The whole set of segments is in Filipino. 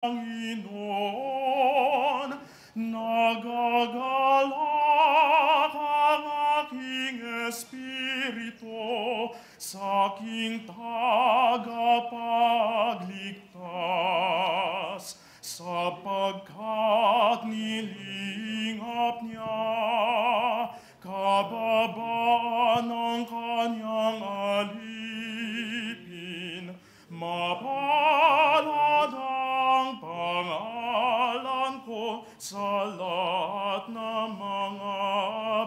Panginoon, nagagalak ang aking espiritu sa aking tagapagligtas, sapagkat nilingap niya kababaan ng kanyang alipin. Mapalad ang pangalan ko sa lahat ng mga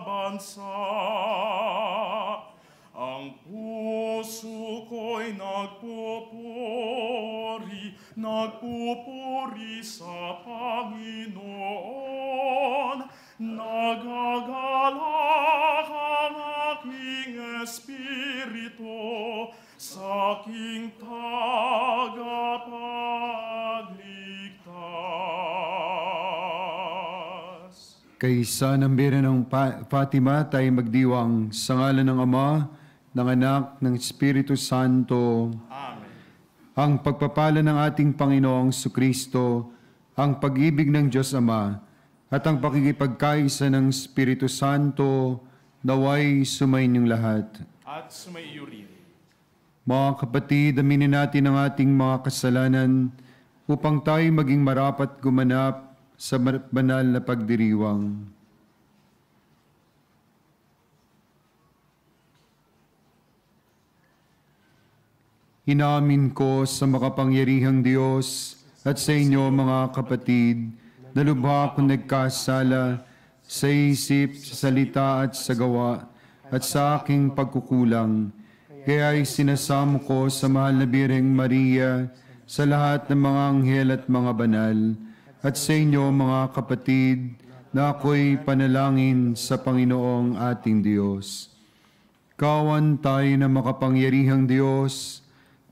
bansa. Ang puso ko'y nagpupuri sa Panginoon. Nagagalak ang aking espiritu sa aking tagapagligtas. Kaysa ng bira ng Fatima, tayo magdiwang sa ngalan ng Ama, ng Anak, ng Espiritu Santo. Amen. Ang pagpapala ng ating Panginoong Jesucristo, ang pag-ibig ng Diyos Ama, at ang pakikipagkaisa ng Espiritu Santo, naway sumainyong lahat. At sumaiyo rin. Mga kapatid, aminin natin ang ating mga kasalanan upang tayo maging marapat gumanap sa banal na pagdiriwang. Inamin ko sa makapangyarihang Diyos at sa inyo mga kapatid, na lubha akong nagkasala sa isip, sa salita at sa gawa, at sa aking pagkukulang. Kaya ay sinasamo ko sa mahal na Birheng Maria, sa lahat ng mga anghel at mga banal, at sa inyo mga kapatid, na ako'y panalangin sa Panginoong ating Diyos. Kawan tayo na makapangyarihang Diyos,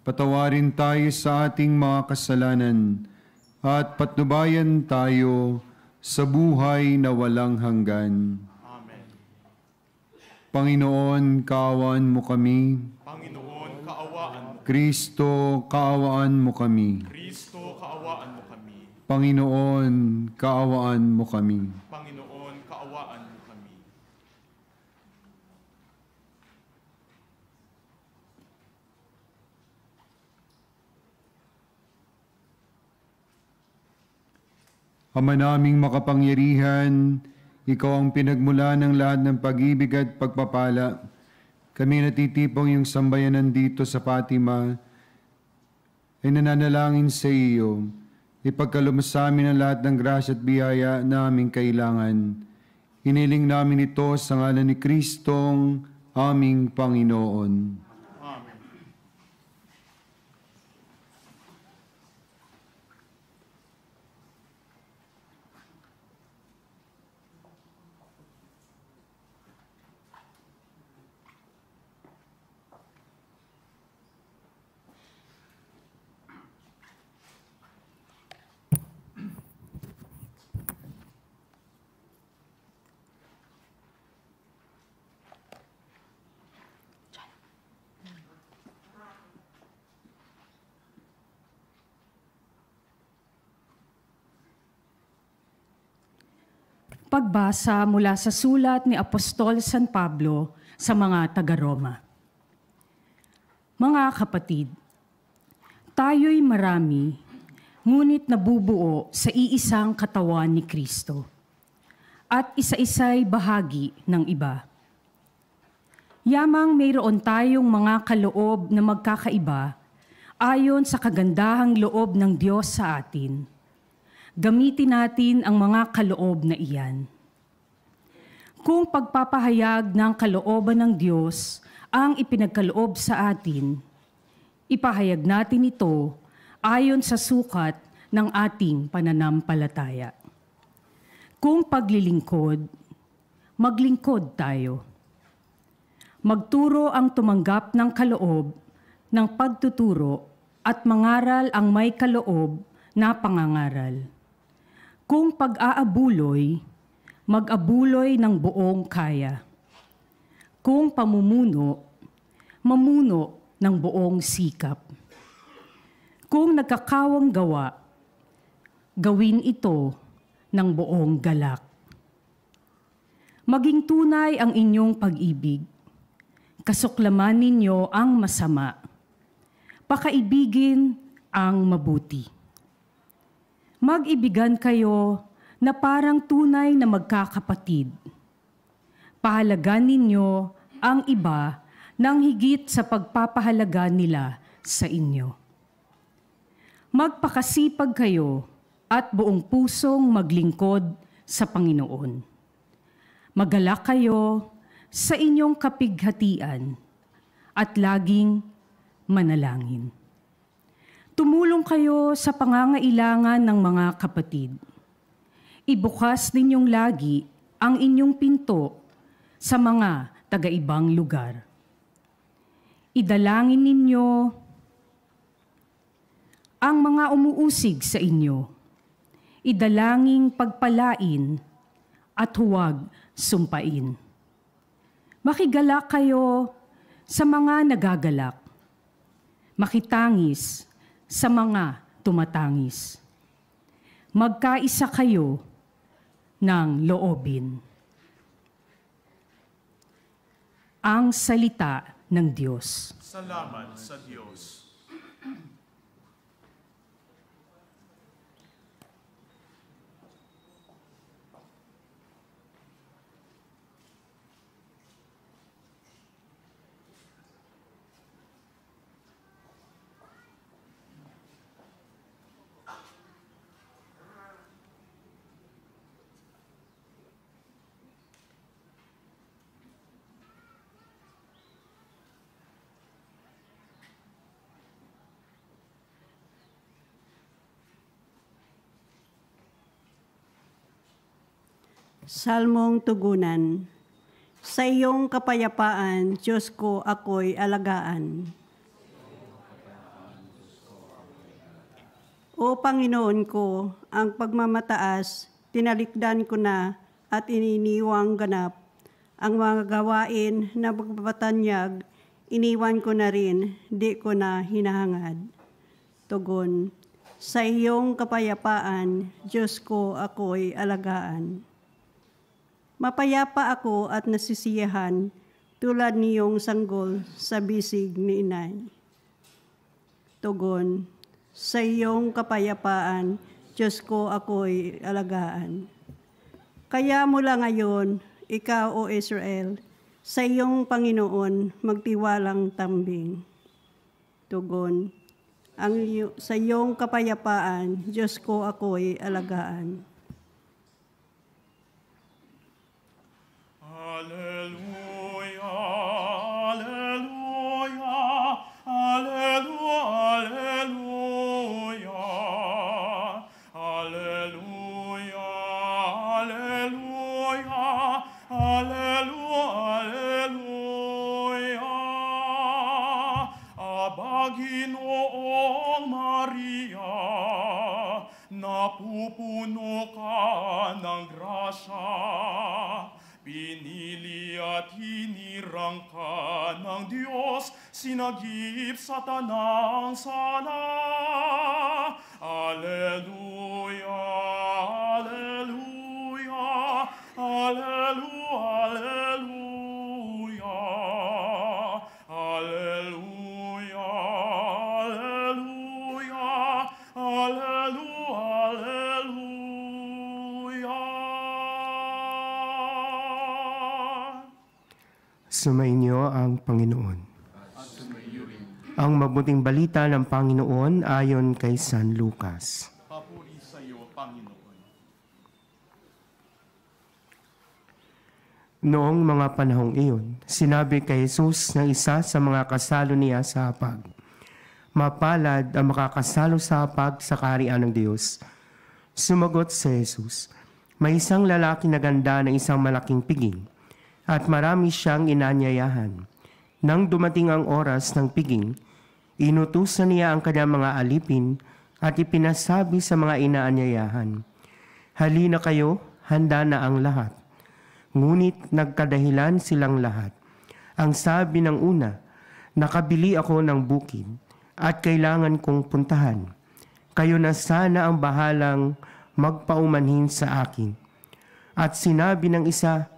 patawarin tayo sa ating mga kasalanan, at patnubayan tayo sa buhay na walang hanggan. Amen. Panginoon, kaawaan mo kami. Panginoon, kaawaan mo. Kristo, kaawaan mo kami. Kristo, kaawaan mo kami. Panginoon, kaawaan mo kami. Panginoon, kaawaan mo kami. Ama naming makapangyarihan, ikaw ang pinagmula ng lahat ng pag-ibig at pagpapala. Kami natitipong yung sambayanan dito sa Fatima ay nananalangin sa iyo. Ipagkaloob sa amin ang lahat ng grasya at biyaya na aming kailangan. Hiniling namin ito sa ngalan ni Kristong aming Panginoon. Pagbasa mula sa sulat ni Apostol San Pablo sa mga taga-Roma. Mga kapatid, tayo'y marami, ngunit nabubuo sa iisang katawan ni Kristo, at isa-isa'y bahagi ng iba. Yamang mayroon tayong mga kaloob na magkakaiba ayon sa kagandahang loob ng Diyos sa atin. Gamitin natin ang mga kaloob na iyan. Kung pagpapahayag ng kalooban ng Diyos ang ipinagkaloob sa atin, ipahayag natin ito ayon sa sukat ng ating pananampalataya. Kung paglilingkod, maglingkod tayo. Magturo ang tumanggap ng kaloob ng pagtuturo at mangaral ang may kaloob na pangangaral. Kung pag-aabuloy, mag-abuloy ng buong kaya. Kung pamumuno, mamuno ng buong sikap. Kung nagkakawang gawa, Gawin ito ng buong galak. Maging tunay ang inyong pag-ibig. Kasuklaman ninyo ang masama. Pakaibigin ang mabuti. Mag-ibigan kayo na parang tunay na magkakapatid. Pahalagan ninyo ang iba nang higit sa pagpapahalaga nila sa inyo. Magpakasipag kayo at buong pusong maglingkod sa Panginoon. Magalak kayo sa inyong kapighatian at laging manalangin. Tumulong kayo sa pangangailangan ng mga kapatid. Ibukas ninyong lagi ang inyong pinto sa mga taga-ibang lugar. Idalangin ninyo ang mga umuusig sa inyo. Idalangin pagpalain at huwag sumpain. Makigalak kayo sa mga nagagalak. Makitangis sa mga tumatangis. Magkaisa kayo ng loobin. Ang salita ng Diyos. Salamat sa Diyos. Salmong Tugunan. Sa iyong kapayapaan, Diyos ko, ako'y alagaan. O Panginoon ko, ang pagmamataas, tinalikdan ko na at ininiwang ganap. Ang mga gawain na pagpapatanyag, iniwan ko na rin, di ko na hinahangad. Tugon. Sa iyong kapayapaan, Diyos ko, ako'y alagaan. Mapayapa ako at nasisiyahan tulad niyong sanggol sa bisig ni inay. Tugon, sa iyong kapayapaan, Diyos ko, ako'y alagaan. Kaya mula ngayon, ikaw, O Israel, sa iyong Panginoon magtiwalang tambing. Tugon, sa iyong kapayapaan, Diyos ko, ako'y alagaan. Alleluia, alleluia, alleluia, alleluia, alleluia, alleluia, alleluia. Panginoong Maria, napupuno ka ng grasya. Pinili at hinirang ka ng Diyos, sinagip sa tanang sala. Alleluia, alleluia, alleluia, alleluia, alleluia, alleluia, alleluia, alleluia. Sumainyo ang Panginoon. Ang mabuting balita ng Panginoon ayon kay San Lucas. Papuri sa iyo, Panginoon. Noong mga panahong iyon, sinabi kay Jesus ng isa sa mga kasalo niya sa hapag, "Mapalad ang makakasalo sa hapag sa kaharian ng Diyos." Sumagot si Jesus, "May isang lalaki na ganda ng isang malaking piging, at marami siyang inanyayahan. Nang dumating ang oras ng piging, inutusan niya ang kanyang mga alipin at ipinasabi sa mga inaanyayahan, 'Halina kayo, handa na ang lahat.' Ngunit nagkadahilan silang lahat. Ang sabi ng una, 'Nakabili ako ng bukid at kailangan kong puntahan. Kayo na sana ang bahalang magpaumanhin sa akin. At sinabi ng isa,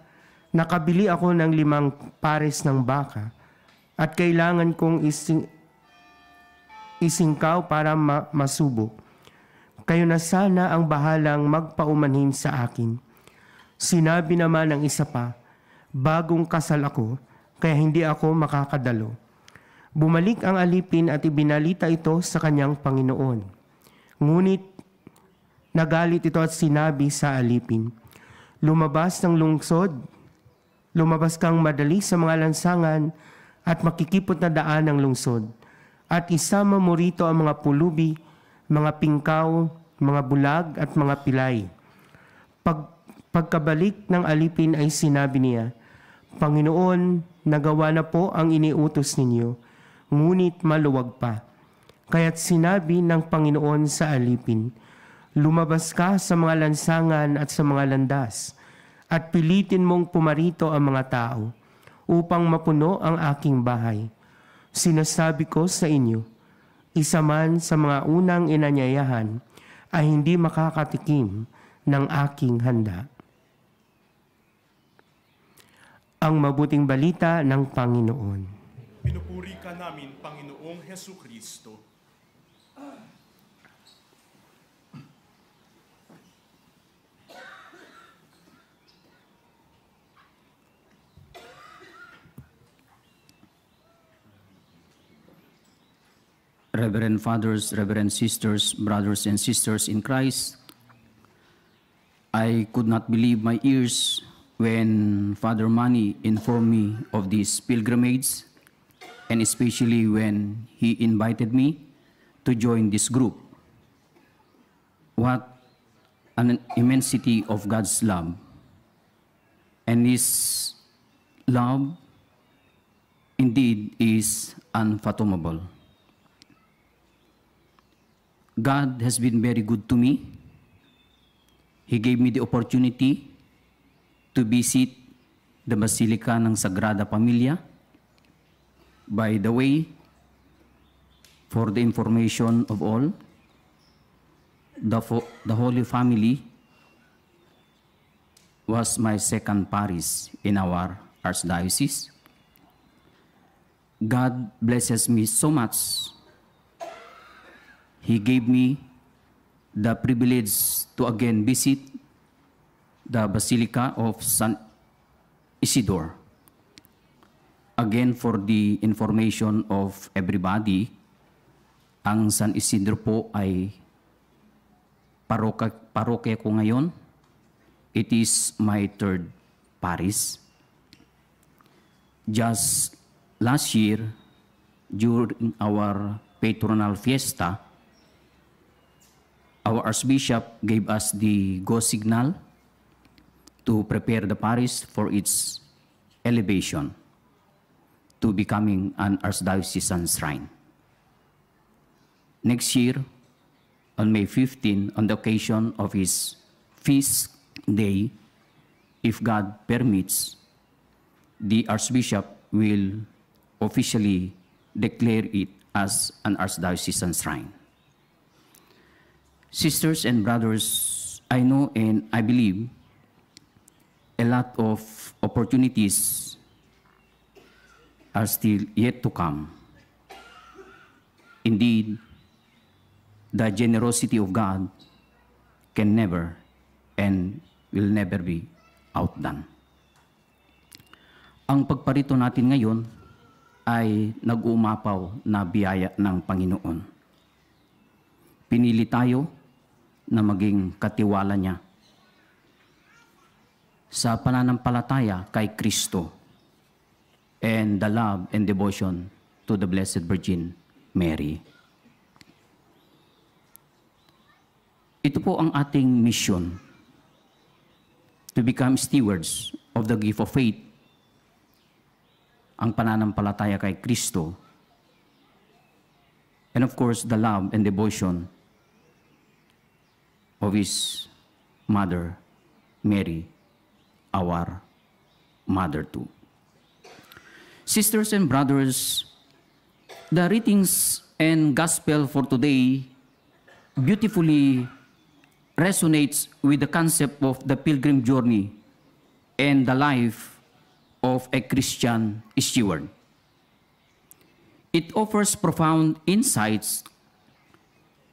nakabili ako ng 5 pares ng baka at kailangan kong isingkaw para masubok. Kayo na sana ang bahalang magpaumanhin sa akin. Sinabi naman ng isa pa, bagong kasal ako, kaya hindi ako makakadalo. Bumalik ang alipin at ibinalita ito sa kanyang Panginoon. Ngunit nagalit ito at sinabi sa alipin, lumabas kang madali sa mga lansangan at makikipot na daan ng lungsod. At isama mo rito ang mga pulubi, mga pingkaw, mga bulag at mga pilay. Pagkabalik ng alipin ay sinabi niya, Panginoon, nagawa na po ang iniutos ninyo, ngunit maluwag pa. Kaya't sinabi ng Panginoon sa alipin, lumabas ka sa mga lansangan at sa mga landas, at pilitin mong pumarito ang mga tao, upang mapuno ang aking bahay. Sinasabi ko sa inyo, isa man sa mga unang inanyayahan ay hindi makakatikim ng aking handa. Ang mabuting balita ng Panginoon. Pinupuri ka namin, Panginoong Hesukristo. Reverend Fathers, Reverend Sisters, brothers and sisters in Christ, I could not believe my ears when Father Manny informed me of this pilgrimage, and especially when he invited me to join this group. What an immensity of God's love. And His love indeed is unfathomable. God has been very good to me. He gave me the opportunity to visit the Basilica ng Sagrada Familia. By the way, for the information of all, the Holy Family was my second parish in our archdiocese. God blesses me so much. He gave me the privilege to again visit the Basilica of San Isidore. Again, for the information of everybody, ang San Isidro po ay parokya ko ngayon. It is my 3rd parish. Just last year, during our patronal fiesta, our Archbishop gave us the go signal to prepare the parish for its elevation to becoming an archdiocesan shrine. Next year, on May 15, on the occasion of his feast day, if God permits, the Archbishop will officially declare it as an archdiocesan shrine. Sisters and brothers, I know and I believe a lot of opportunities are still yet to come. Indeed, the generosity of God can never and will never be outdone. Ang pagparito natin ngayon ay nag-uumapaw na biyaya ng Panginoon. Pinili tayo na maging katiwala niya sa pananampalataya kay Kristo and the love and devotion to the Blessed Virgin Mary. Ito po ang ating mission, to become stewards of the gift of faith, ang pananampalataya kay Kristo, and of course, the love and devotion of His Mother, Mary, our Mother too. Sisters and brothers, the readings and gospel for today beautifully resonates with the concept of the pilgrim journey and the life of a Christian steward. It offers profound insights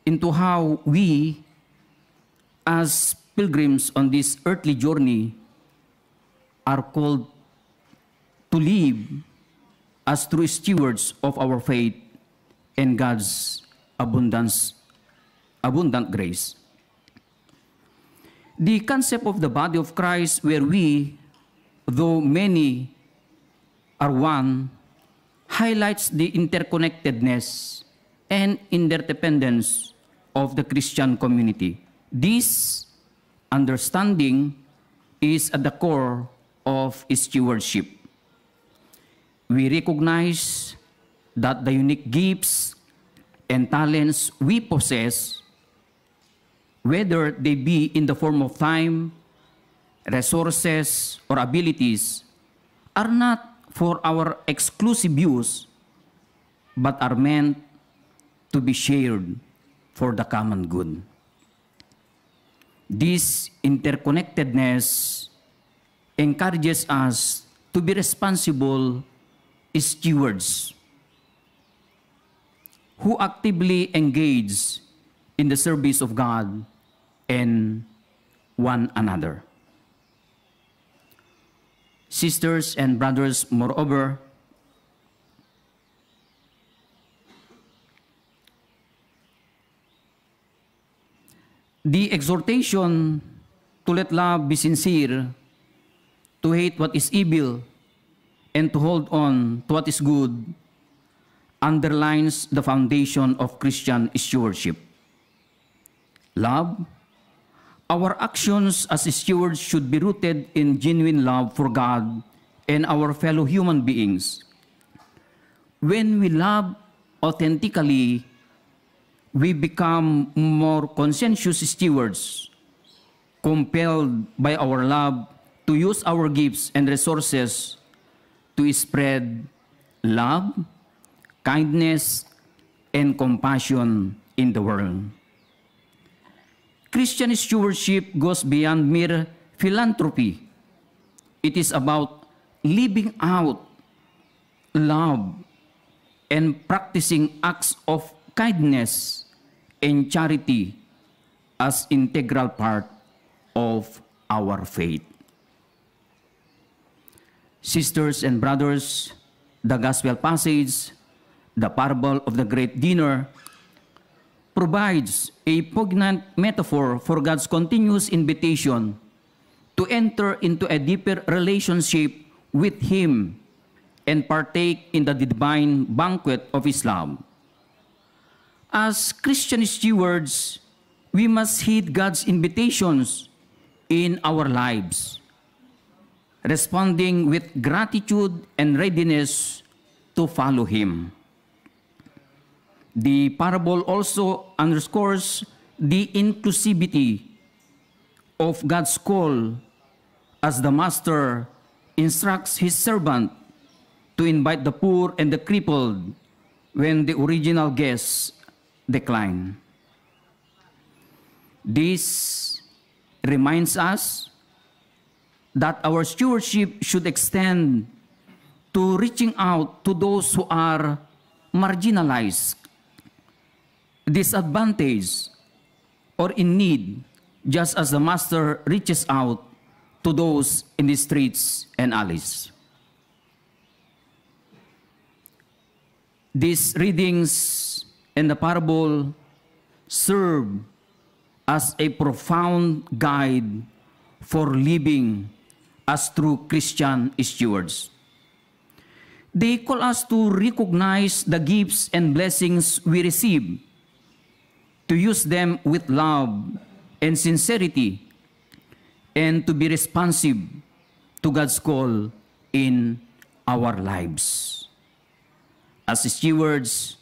into how we, as pilgrims on this earthly journey, are called to live as true stewards of our faith and God's abundant grace. The concept of the body of Christ, where we, though many, are one, highlights the interconnectedness and interdependence of the Christian community. This understanding is at the core of stewardship. We recognize that the unique gifts and talents we possess, whether they be in the form of time, resources, or abilities, are not for our exclusive use, but are meant to be shared for the common good. This interconnectedness encourages us to be responsible stewards who actively engage in the service of God and one another. Sisters and brothers, moreover, the exhortation to let love be sincere, to hate what is evil, and to hold on to what is good underlines the foundation of Christian stewardship. Love. Our actions as stewards should be rooted in genuine love for God and our fellow human beings. When we love authentically, we become more conscientious stewards, compelled by our love to use our gifts and resources to spread love, kindness, and compassion in the world. Christian stewardship goes beyond mere philanthropy. It is about living out love and practicing acts of kindness and charity as integral part of our faith. Sisters and brothers, the gospel passage, the parable of the great dinner, provides a poignant metaphor for God's continuous invitation to enter into a deeper relationship with Him and partake in the divine banquet of His love. As Christian stewards, we must heed God's invitations in our lives, responding with gratitude and readiness to follow Him. The parable also underscores the inclusivity of God's call as the master instructs his servant to invite the poor and the crippled when the original guests decline. This reminds us that our stewardship should extend to reaching out to those who are marginalized, disadvantaged, or in need, just as the Master reaches out to those in the streets and alleys. These readings and the parable serve as a profound guide for living as true Christian stewards. They call us to recognize the gifts and blessings we receive, to use them with love and sincerity, and to be responsive to God's call in our lives. As stewards,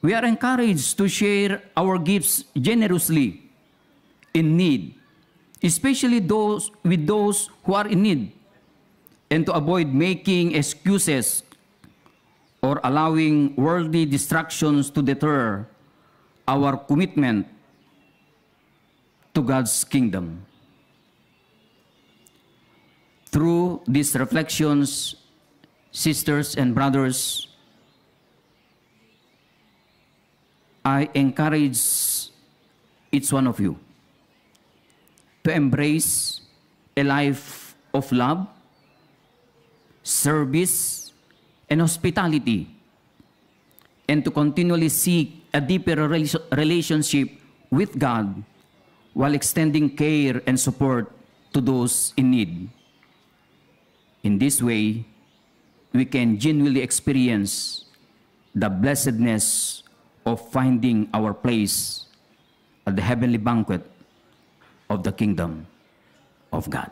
we are encouraged to share our gifts generously in need, especially with those who are in need, and to avoid making excuses or allowing worldly distractions to deter our commitment to God's kingdom. Through these reflections, sisters and brothers, I encourage each one of you to embrace a life of love, service, and hospitality, and to continually seek a deeper relationship with God while extending care and support to those in need. In this way, we can genuinely experience the blessedness of finding our place at the heavenly banquet of the kingdom of God.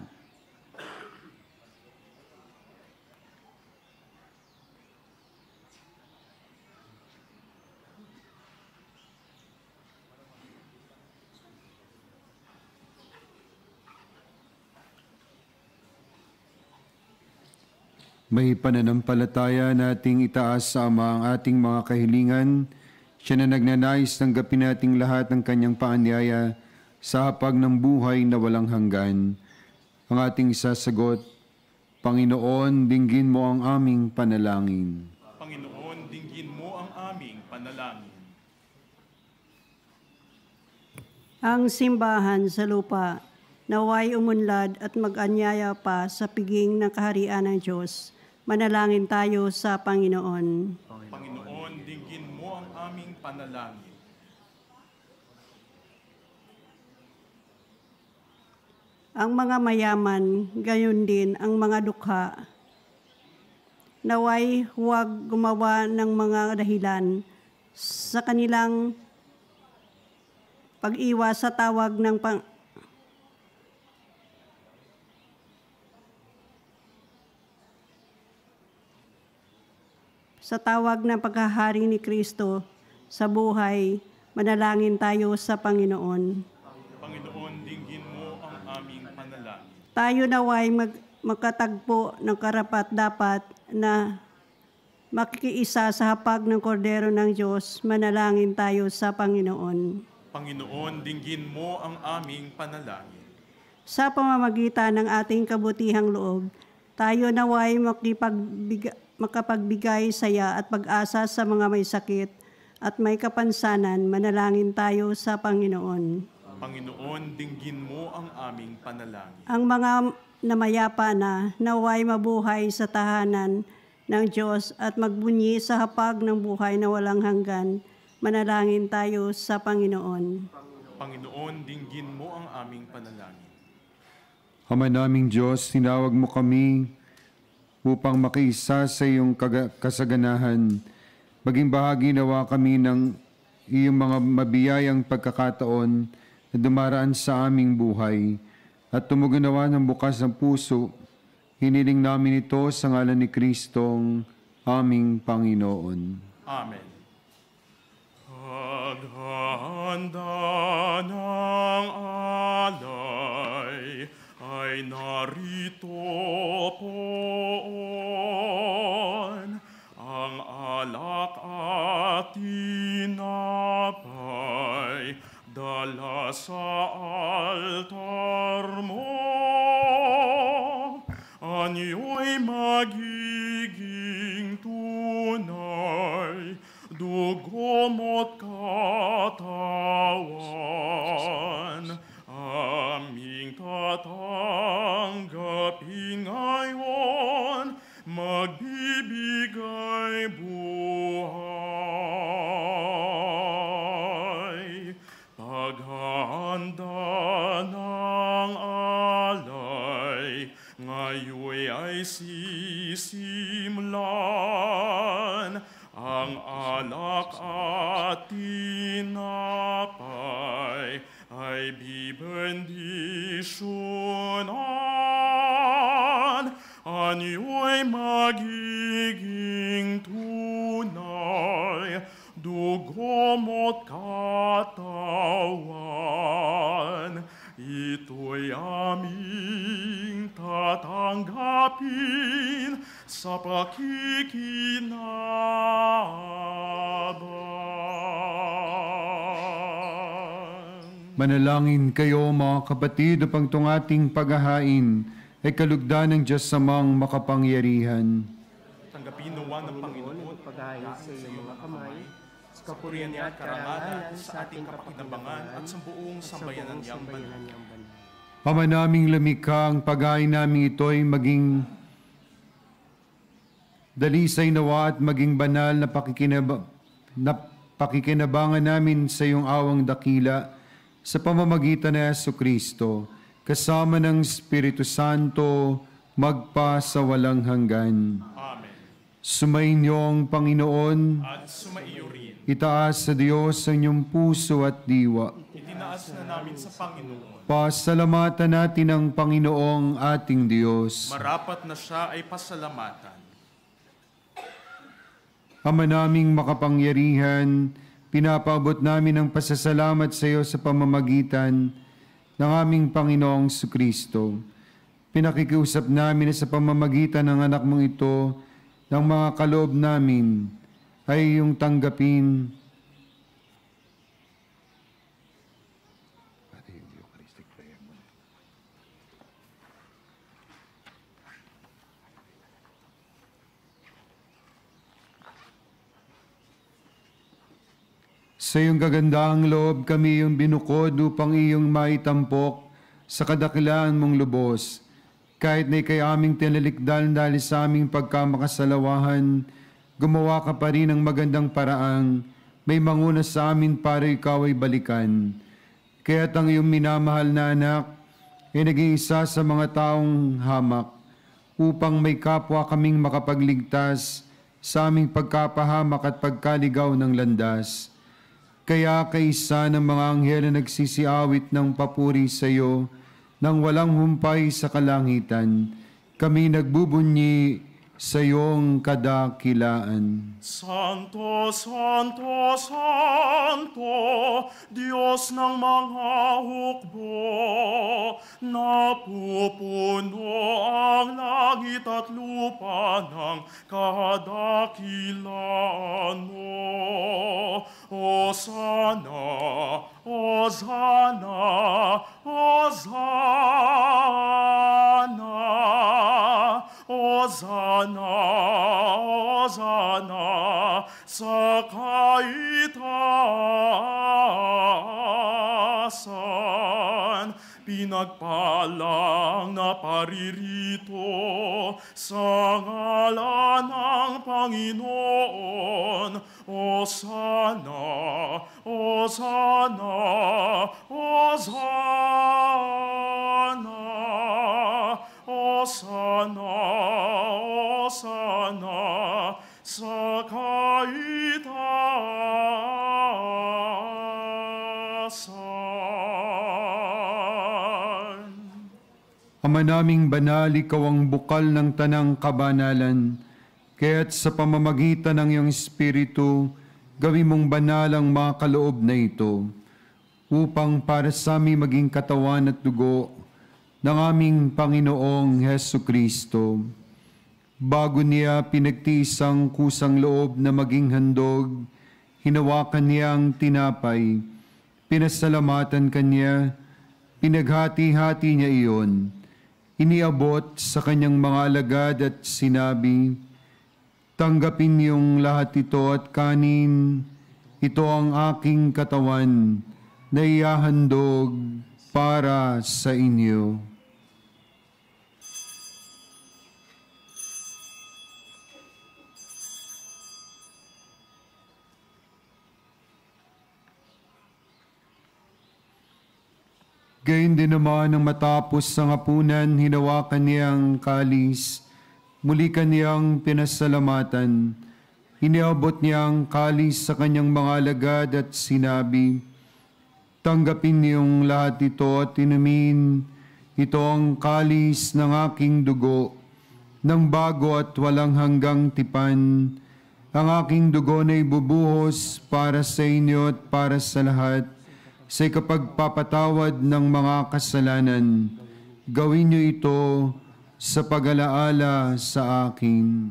May pananampalataya nating itaas sa Ama ang ating mga kahilingan. Siya na nagnanais tanggapin nating lahat ng kanyang paanyaya sa hapag ng buhay na walang hanggan. Ang ating sasagot, Panginoon, dinggin mo ang aming panalangin. Panginoon, dinggin mo ang aming panalangin. Ang simbahan sa lupa, naway umunlad at mag-anyaya pa sa piging ng kaharian ng Diyos. Manalangin tayo sa Panginoon. Panginoon, dinggin mo ang aming panalangin. Ang mga mayaman, gayon din ang mga dukha. Naway huwag gumawa ng mga dahilan sa kanilang pag-iwas sa tawag ng paghahari ni Kristo sa buhay. Manalangin tayo sa Panginoon. Panginoon, dinggin mo ang aming panalangin. Tayo naway magkatagpo ng karapat-dapat na makikiisa sa hapag ng kordero ng Diyos. Manalangin tayo sa Panginoon. Panginoon, dinggin mo ang aming panalangin. Sa pamamagitan ng ating kabutihang loob, tayo naway makapagbigay saya at pag-asa sa mga may sakit at may kapansanan. Manalangin tayo sa Panginoon. Panginoon, dinggin mo ang aming panalangin. Ang mga namayapa na naway mabuhay sa tahanan ng Diyos at magbunyi sa hapag ng buhay na walang hanggan. Manalangin tayo sa Panginoon. Panginoon, dinggin mo ang aming panalangin. Ama naming Diyos, tinawag mo kami upang makiisa sa iyong kasaganahan. Maging bahagi nawa kami ng iyong mga mabiyayang pagkakataon na dumaraan sa aming buhay at tumugon nawa ng bukas ng puso. Hiniling namin ito sa ngalan ni Kristong aming Panginoon. Amen. Paghahanda ng alay ay narito poon, ang alak at tinapay dala sa altar mo. Anyo'y magiging tunay, dugo mo't katawan, aming tatanggapin ngayon, magbibigay buhay. Paghahanda ng alay, ngayon ay sisimlan, ang alak at tinapay ay bibendisyonan. Anyo'y magiging tunay, dugo mo't katawan. Ito'y aming tatanggapin sa pakikinabang. Manalangin kayo mga kapatid upang itong ating paghahain ay kalugdan ng Diyos samang makapangyarihan. Tanggapin nawa ng Panginoon paghahain sa iyong mga kamay, sa kapurihan niya at karangalan sa ating kapakinabangan at sa buong sambayanan niyang banal. Ama naming lumikha, ang paghahain namin ito ay maging dalisay nawa at maging banal na pakikinabangan namin sa iyong awang dakila sa pamamagitan ni Jesucristo, kasama ng Espiritu Santo, magpa sa walang hanggan. Amen. Sumainyo ang Panginoon, At sumaiyo rin. itaas sa Diyos ang inyong puso at diwa. Itinaas na namin sa Panginoon. Pasalamatan natin ang Panginoong ating Diyos. Marapat na siya ay pasalamatan. Ama naming makapangyarihan, pinapaabot namin ang pasasalamat sa iyo sa pamamagitan ng aming Panginoong Kristo. Pinakikiusap namin na sa pamamagitan ng anak mong ito, ng mga kaloob namin ay iyong tanggapin. Sa iyong kagandahang loob kami iyong binukod upang iyong maitampok sa kadakilaan mong lubos. Kahit na ikay aming tinalikdan dahil sa aming pagkamakasalawahan, gumawa ka pa rin ng magandang paraang may manguna sa amin para ikaw ay balikan. Kaya't ang iyong minamahal na anak ay naging isa sa mga taong hamak upang may kapwa kaming makapagligtas sa aming pagkapahamak at pagkaligaw ng landas. Kaya kaisa ng mga anghel na nagsisiawit ng papuri sa iyo nang walang humpay sa kalangitan, kami nagbubunyi sa iyong kadakilaan. Santo, Santo, Santo, Diyos ng mga hukbo, napupuno ang langit at lupa ng kadakilaan mo. Hosana, Hosana, Hosana, Hosana, Hosana, sa kaitaasan. Pinagpalang na paririto sa ngalan ng Panginoon. Hosana, Hosana, Hosana, Hosana, Hosana, sa kaitaasan. Ama naming banal, ikaw ang bukal ng tanang kabanalan, kaya't sa pamamagitan ng iyong Espiritu, gawin mong banal ang mga kaloob na ito, upang para sa amin maging katawan at dugo ng aming Panginoong Hesu Kristo. Bago niya pinagtiis ang kusang loob na maging handog, hinawakan niya ang tinapay, pinasalamatan kanya, pinaghati-hati niya iyon, iniabot sa kanyang mga alagad at sinabi, tanggapin niyong lahat ito at kanin, ito ang aking katawan na ihahandog para sa inyo. Gayun din naman nang matapos sa hapunan, hinawakan niyang kalis, muli kaniyang pinasalamatan. Iniabot niya ang kalis sa kanyang mga alagad at sinabi, tanggapin niyong lahat ito at inumin. Ito ang kalis ng aking dugo, ng bago at walang hanggang tipan. Ang aking dugo na ibubuhos para sa inyo at para sa lahat, sa ikapagpapatawad ng mga kasalanan. Gawin niyo ito sa pag-alaala sa akin.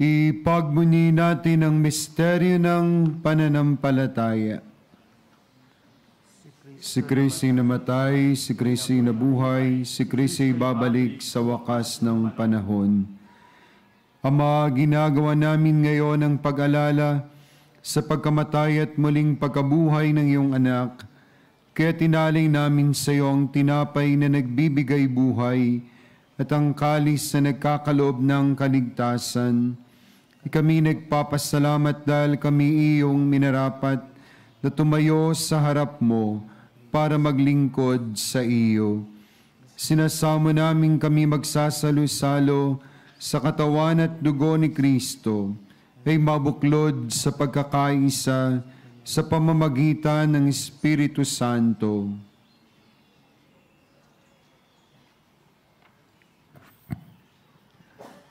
Ipagbunyi natin ang misteryo ng pananampalataya. Si Kristo'y namatay, si Kristo'y nabuhay, si Kristo'y babalik sa wakas ng panahon. Ama, ginagawa namin ngayon ang pag-alala sa pagkamatay at muling pagkabuhay ng iyong anak. Kaya tinalay namin sa iyo ang tinapay na nagbibigay buhay at ang kalis na nagkakaloob ng kaligtasan. Kami nagpapasalamat dahil kami iyong minarapat na tumayo sa harap mo para maglingkod sa iyo. Sinasamo namin kami magsasalo-salo sa katawan at dugo ni Kristo ay mabuklod sa pagkakaisa sa pamamagitan ng Espiritu Santo.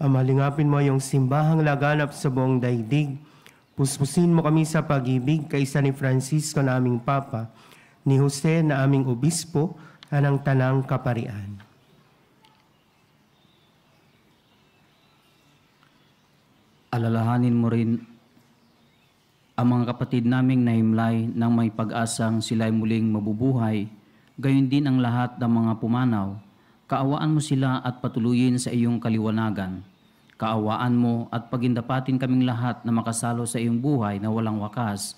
Ama, lingapin mo yung simbahang laganap sa buong daigdig. Puspusin mo kami sa pag-ibig kaysa ni Francisco na aming Papa, ni Jose na aming Obispo, at ng Tanang Kaparian. Alalahanin mo rin ang mga kapatid naming nahimlay nang may pag-asang sila'y muling mabubuhay, gayon din ang lahat ng mga pumanaw. Kaawaan mo sila at patuloyin sa iyong kaliwanagan. Kaawaan mo at pagindapatin kaming lahat na makasalo sa iyong buhay na walang wakas.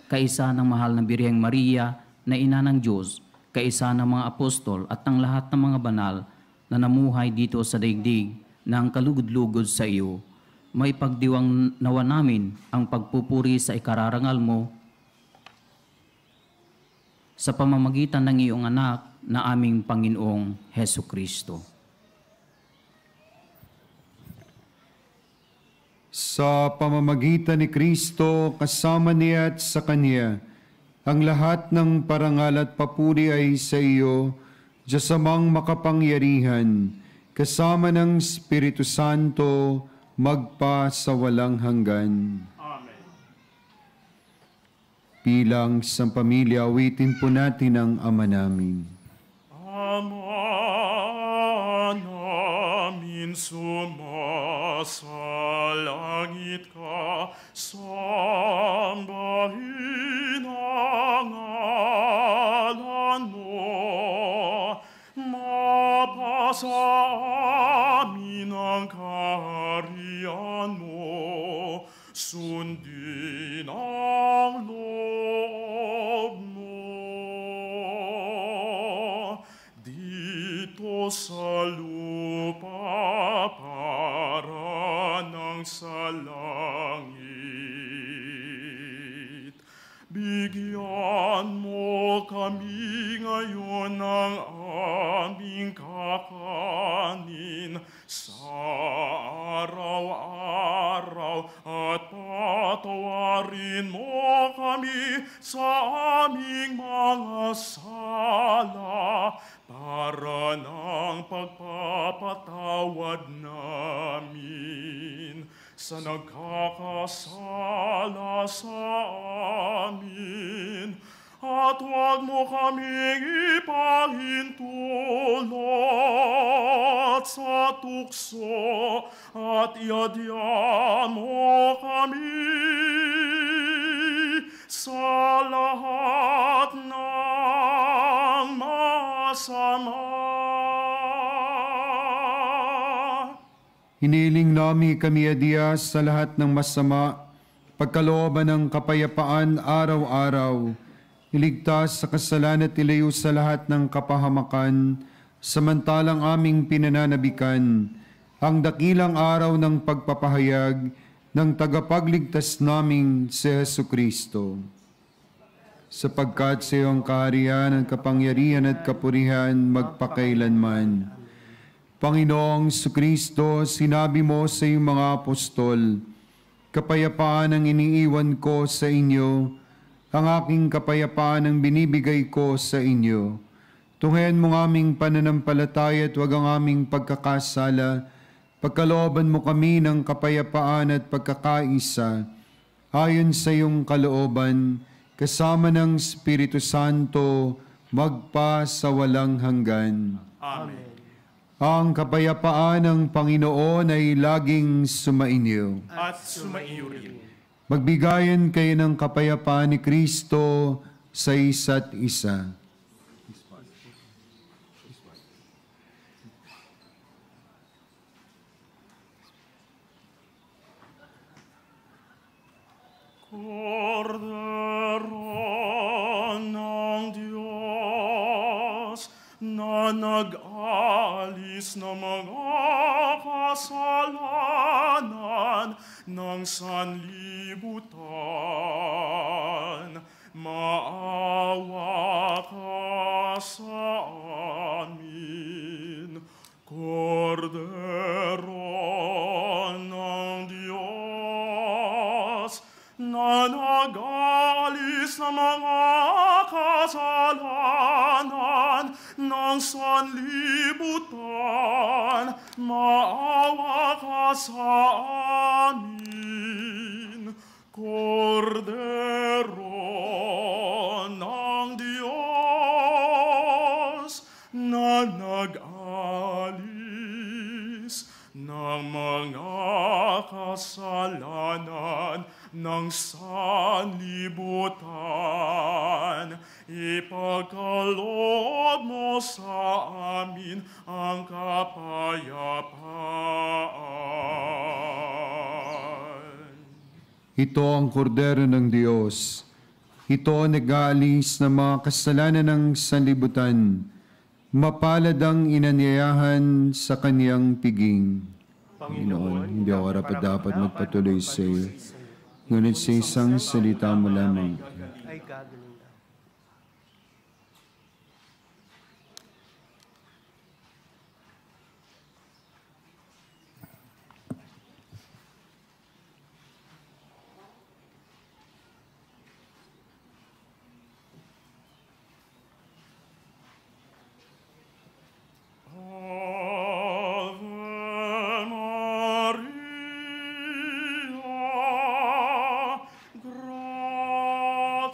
Kaisa ng mahal na Birheng Maria na ina ng Diyos, kaisa ng mga apostol at ng lahat ng mga banal na namuhay dito sa daigdig na ang kalugod-lugod sa iyo. May pagdiwang nawa namin ang pagpupuri sa ikararangal mo sa pamamagitan ng iyong anak na aming Panginoong Hesu Kristo. Sa pamamagitan ni Kristo, kasama niya at sa Kanya, ang lahat ng parangal at papuri ay sa iyo, Diyos amang makapangyarihan, kasama ng Espiritu Santo, magpa sa walang hanggan. Amen. Bilang isang pamilya, awitin po natin ang Ama namin. Ama namin, sumasalangit ka, sambahin ang ngalan mo, mapasa amin ang kaharian mo, sundin ang loob mo. Dito sa lupa para ng sa langit. Bigyan mo kami ngayon ng aming kakanin sa araw-araw at patawarin mo kami sa aming mga sala para ng pagpapatawad namin sa nagkakasala sa amin. At huwag mo kaming ipahintulot sa tukso at iadya mo kami sa lahat ng masama. Hiniling namin kami adya sa lahat ng masama, pagkalooban ng kapayapaan araw-araw, iligtas sa kasalanan at ilayo sa lahat ng kapahamakan, samantalang aming pinananabikan ang dakilang araw ng pagpapahayag ng tagapagligtas naming si Hesu Kristo. Sapagkat sa iyong kaharian, ang kapangyarihan at kapurihan magpakailanman. Panginoong Kristo, sinabi mo sa iyong mga apostol, kapayapaan ang iniiwan ko sa inyo, ang aking kapayapaan ang binibigay ko sa inyo. Tunghayan mo ang aming pananampalataya at huwag ang aming pagkakasala. Pagkalooban mo kami ng kapayapaan at pagkakaisa, ayon sa iyong kalooban, kasama ng Espiritu Santo, magpa sa walang hanggan. Amen. Ang kapayapaan ng Panginoon ay laging sumainyo. At sumaiyo rin. Magbigayan kayo ng kapayapaan ni Kristo sa isa't isa. Kordero ng Diyos na nag-alis ng mga kasalanan ng sanlibutan, maawa ka sa amin. Kordero ng Diyos na nag-alis ng mga kasalanan ng sanlibutan, maawa ka sa amin. Kordero ng Diyos na nag-alis ng mga kasalanan ng sanlibutan, ipagkaloob mo sa amin ang kapayapaan. Ito ang kordero ng Diyos. Ito ang nag-aalis ng mga kasalanan ng sanlibutan. Mapalad ang inanyayahan sa kaniyang piging. Panginoon, hindi ako dapat magpatuloy sa iyo. Ngunit sa isang salita mo lamang. Ay gagaling na. Ave Maria,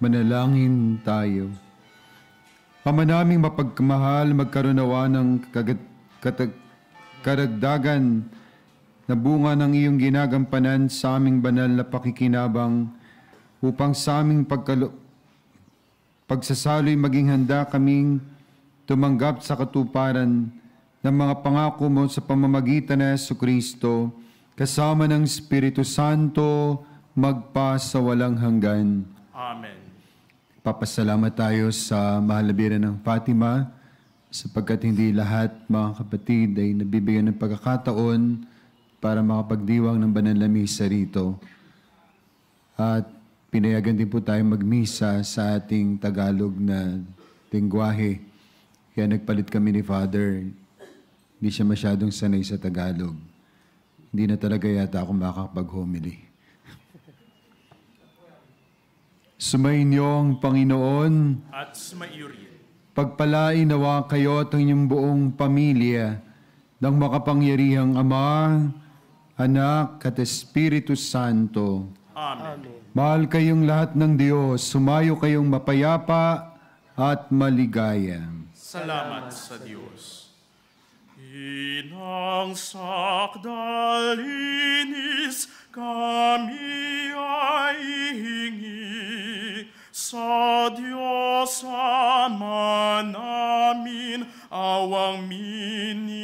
Manalangin tayo. Ama naming mapagmahal, magkaroon nawa ng karagdagan na bunga ng iyong ginagampanan sa aming banal na pakikinabang upang sa aming pagsasalo'y maging handa kaming tumanggap sa katuparan ng mga pangako mo sa pamamagitan ng Jesucristo kasama ng Espiritu Santo magpa sa walang hanggan. Amen. Papasalamat tayo sa mahal na Birhen ng Fatima sapagkat hindi lahat, mga kapatid, ay nabibigyan ng pagkakataon para makapagdiwang ng banal na misa rito. At pinayagan din po tayo magmisa sa ating Tagalog na lengguwahe. Kaya nagpalit kami ni Father. Hindi siya masyadong sanay sa Tagalog. Hindi na talaga yata ako makakapag-homily. Sumainyo ang Panginoon. At sumaiyo rin. Pagpalain nawa kayo at ang inyong buong pamilya ng makapangyarihang Ama, Anak at Espiritu Santo. Amen. Mahal kayong lahat ng Diyos, sumayo kayong mapayapa at maligaya. Salamat sa Diyos. Inang sakdalinis kami ay hingi sa Diyos Ama namin awang minimiti.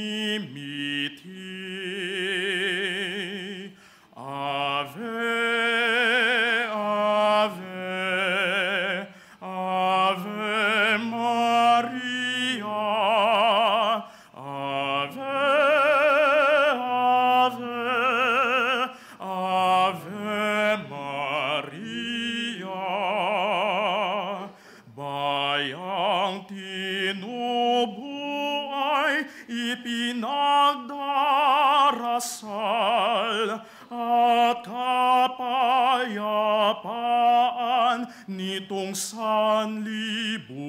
Ave, Ave, Ave Maria. Ave, Ave, Ave Maria. Bayang tinubuhay ipinagdarasal at kapayapaan nitong sanlibutan.